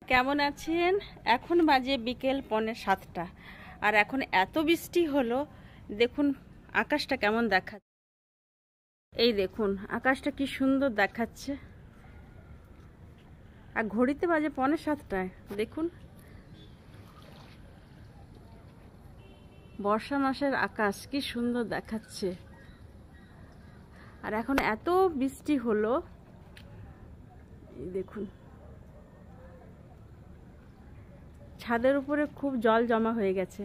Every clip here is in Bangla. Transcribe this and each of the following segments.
কেমন আছেন? এখন বাজে বিকেল 6:45 আর এখন এত বৃষ্টি হলো। দেখুন আকাশটা কেমন দেখাচ্ছে। এই দেখুন আকাশটা কি সুন্দর দেখাচ্ছে। আর ঘড়িতে বাজে 6:45। দেখুন বর্ষা মাসের আকাশ কি সুন্দর দেখাচ্ছে। আর এখন এত বৃষ্টি হলো, এই দেখুন ছাদের উপরে খুব জল জমা হয়ে গেছে।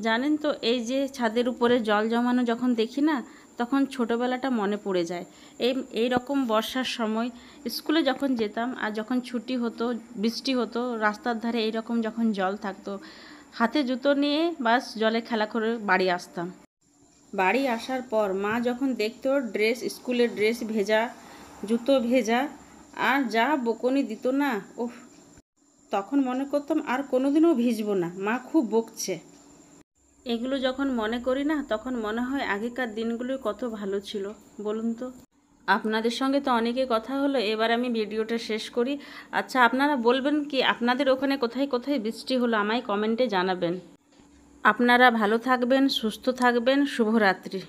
জানেন তো, এই যে ছাদের উপরে জল জমানো যখন দেখি না, তখন ছোটোবেলাটা মনে পড়ে যায়। এই রকম বর্ষার সময় স্কুলে যখন যেতাম আর যখন ছুটি হতো, বৃষ্টি হতো, রাস্তার ধারে এই রকম যখন জল থাকতো, হাতে জুতো নিয়ে বাস জলে খেলা করে বাড়ি আসতাম। বাড়ি আসার পর মা যখন দেখতো ড্রেস, স্কুলের ড্রেস ভেজা, জুতো ভেজা, আর যা বকুনি দিত না, ওহ, তখন মনে করতাম আর কোনোদিনও ভিজবো না, মা খুব বকছে। এগুলো যখন মনে করি না, তখন মনে হয় আগেকার দিনগুলো কত ভালো ছিল বলুন তো। আপনাদের সঙ্গে তো অনেকে কথা হলো, এবার আমি ভিডিওটা শেষ করি। আচ্ছা, আপনারা বলবেন কি আপনাদের ওখানে কোথায় কোথায় বৃষ্টি হলো, আমায় কমেন্টে জানাবেন। আপনারা ভালো থাকবেন, সুস্থ থাকবেন। শুভরাত্রি।